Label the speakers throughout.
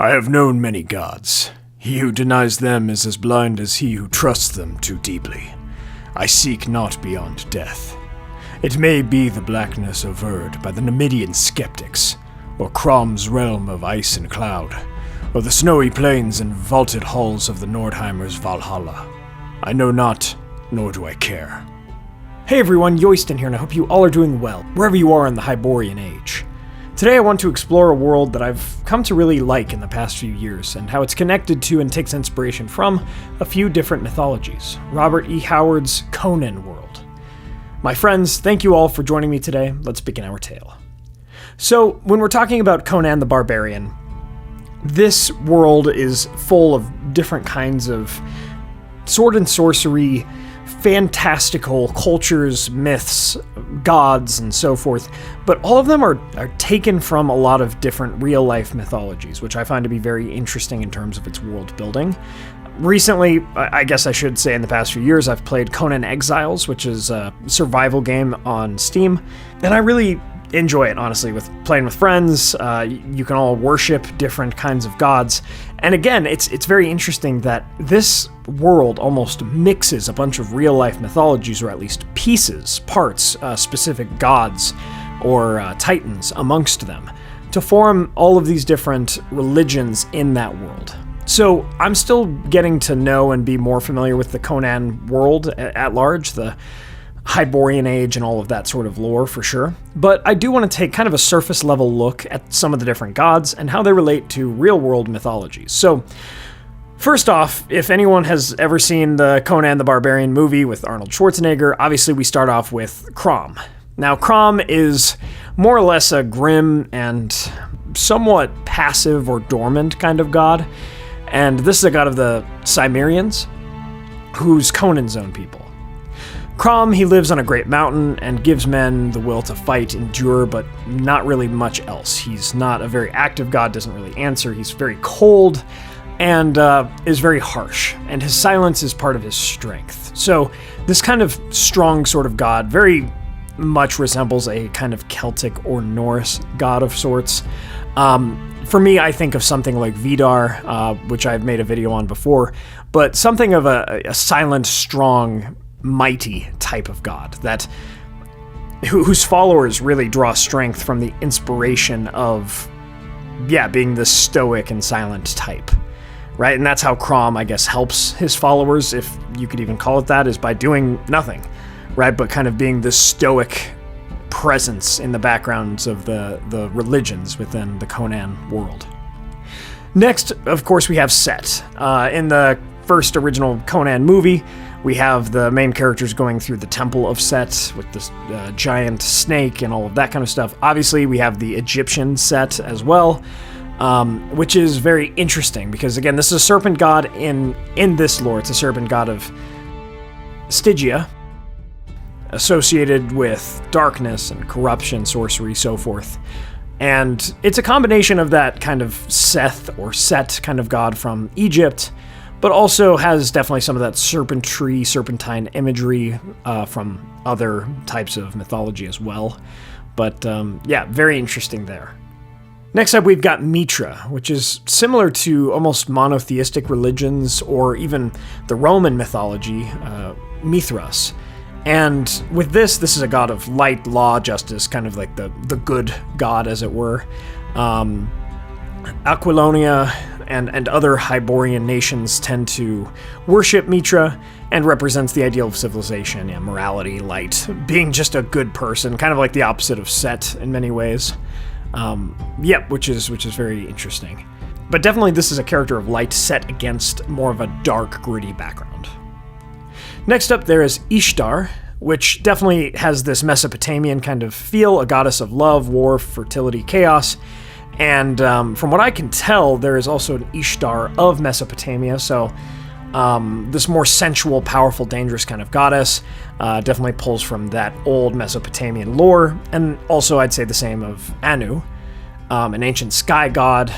Speaker 1: I have known many gods. He who denies them is as blind as he who trusts them too deeply. I seek not beyond death. It may be the blackness averred by the Numidian skeptics, or Crom's realm of ice and cloud, or the snowy plains and vaulted halls of the Nordheimers' Valhalla. I know not, nor do I care.
Speaker 2: Hey everyone, Yoistin here, and I hope you all are doing well, wherever you are in the Hyborian Age. Today I want to explore a world that I've come to really like in the past few years, and how it's connected to and takes inspiration from a few different mythologies. Robert E. Howard's Conan world. My friends, thank you all for joining me today. Let's begin our tale. So, when we're talking about Conan the Barbarian, this world is full of different kinds of sword and sorcery, fantastical cultures, myths, gods, and so forth, but all of them are taken from a lot of different real-life mythologies, which I find to be very interesting in terms of its world building. Recently, I guess I should say in the past few years, I've played Conan Exiles, which is a survival game on Steam, and I really enjoy it, honestly, with playing with friends. You can all worship different kinds of gods. And again, it's very interesting that this world almost mixes a bunch of real-life mythologies, or at least pieces, parts, specific gods or titans amongst them, to form all of these different religions in that world. So I'm still getting to know and be more familiar with the Conan world at large, the Hyborian Age and all of that sort of lore for sure, but I do want to take kind of a surface level look at some of the different gods and how they relate to real world mythologies. So first off, if anyone has ever seen the Conan the Barbarian movie with Arnold Schwarzenegger, obviously we start off with Crom. Now Crom is more or less a grim and somewhat passive or dormant kind of god, and this is a god of the Cimmerians, who's Conan's own people. Crom, he lives on a great mountain and gives men the will to fight, endure, but not really much else. He's not a very active god, doesn't really answer. He's very cold and is very harsh, and his silence is part of his strength. So this kind of strong sort of god very much resembles a kind of Celtic or Norse god of sorts. For me, I think of something like Vidar, which I've made a video on before, but something of a silent, strong, mighty type of god whose followers really draw strength from the inspiration of being this stoic and silent type, right? And that's how Crom, I guess, helps his followers, if you could even call it that, is by doing nothing, right? But kind of being this stoic presence in the backgrounds of the religions within the Conan world. Next, of course, we have Set. In the first original Conan movie, we have the main characters going through the Temple of Set with this giant snake and all of that kind of stuff. Obviously, we have the Egyptian Set as well, which is very interesting because, again, this is a serpent god in this lore. It's a serpent god of Stygia, associated with darkness and corruption, sorcery, so forth. And it's a combination of that kind of Seth or Set kind of god from Egypt, but also has definitely some of that serpentine imagery from other types of mythology as well. But very interesting there. Next up, we've got Mitra, which is similar to almost monotheistic religions, or even the Roman mythology, Mithras. And with this is a god of light, law, justice, kind of like the good god, as it were. Aquilonia and other Hyborian nations tend to worship Mitra, and represents the ideal of civilization, morality, light, being just a good person, kind of like the opposite of Set in many ways. Which is very interesting. But definitely this is a character of light set against more of a dark, gritty background. Next up there is Ishtar, which definitely has this Mesopotamian kind of feel, a goddess of love, war, fertility, chaos. And from what I can tell, there is also an Ishtar of Mesopotamia, so this more sensual, powerful, dangerous kind of goddess definitely pulls from that old Mesopotamian lore, and also I'd say the same of Anu, an ancient sky god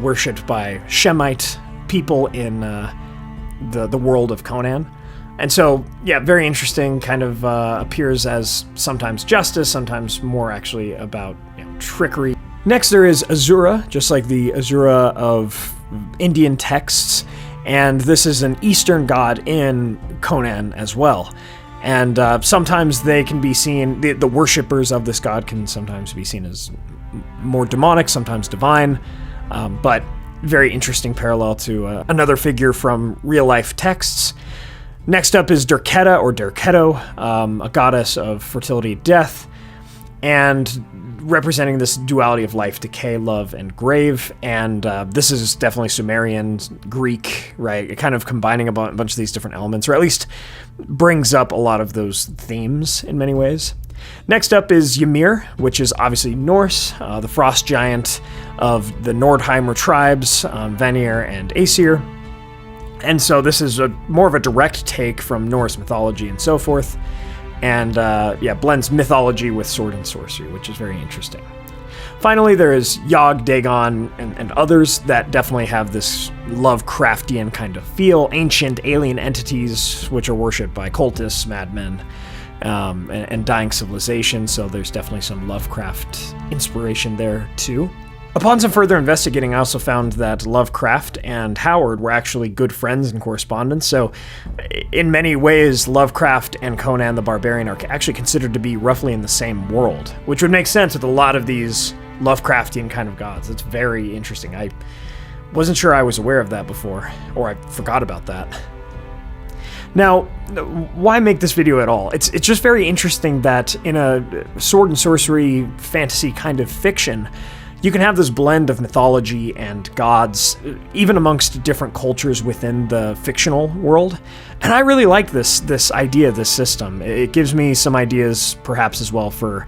Speaker 2: worshipped by Shemite people in the world of Conan. And so, very interesting, kind of appears as sometimes justice, sometimes more actually about trickery. Next there is Asura, just like the Asura of Indian texts, and this is an Eastern god in Conan as well. And sometimes they can be seen, the worshippers of this god can sometimes be seen as more demonic, sometimes divine, but very interesting parallel to another figure from real-life texts. Next up is Derketa, or Derketo, a goddess of fertility and death, and representing this duality of life, decay, love, and grave. And this is definitely Sumerian, Greek, right? Kind of combining a bunch of these different elements, or at least brings up a lot of those themes in many ways. Next up is Ymir, which is obviously Norse, the frost giant of the Nordheimer tribes, Vanir and Aesir. And so this is more of a direct take from Norse mythology and so forth. And blends mythology with sword and sorcery, which is very interesting. Finally, there is Yog, Dagon, and others that definitely have this Lovecraftian kind of feel. Ancient alien entities which are worshipped by cultists, madmen, and dying civilizations, so there's definitely some Lovecraft inspiration there too. Upon some further investigating, I also found that Lovecraft and Howard were actually good friends in correspondence, so in many ways, Lovecraft and Conan the Barbarian are actually considered to be roughly in the same world, which would make sense with a lot of these Lovecraftian kind of gods. It's very interesting. I wasn't sure I was aware of that before, or I forgot about that. Now, why make this video at all? It's just very interesting that in a sword and sorcery fantasy kind of fiction, you can have this blend of mythology and gods, even amongst different cultures within the fictional world. And I really like this idea, this system. It gives me some ideas, perhaps as well, for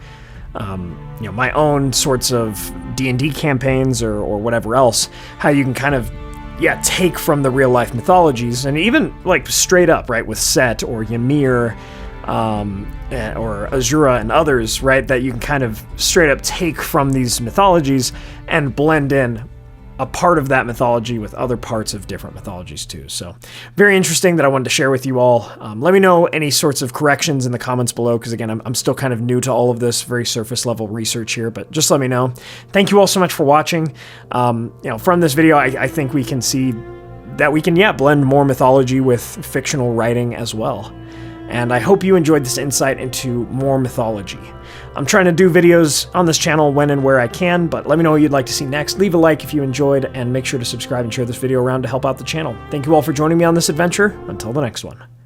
Speaker 2: my own sorts of D&D campaigns or whatever else. How you can kind of take from the real life mythologies, and even like straight up, right, with Set or Ymir, or Asura and others, right, that you can kind of straight up take from these mythologies and blend in a part of that mythology with other parts of different mythologies too. So very interesting that I wanted to share with you all. Let me know any sorts of corrections in the comments below, because again, I'm still kind of new to all of this, very surface level research here, but just let me know. Thank you all so much for watching. From this video, I think we can see that we can, blend more mythology with fictional writing as well. And I hope you enjoyed this insight into more mythology. I'm trying to do videos on this channel when and where I can, but let me know what you'd like to see next. Leave a like if you enjoyed, and make sure to subscribe and share this video around to help out the channel. Thank you all for joining me on this adventure. Until the next one.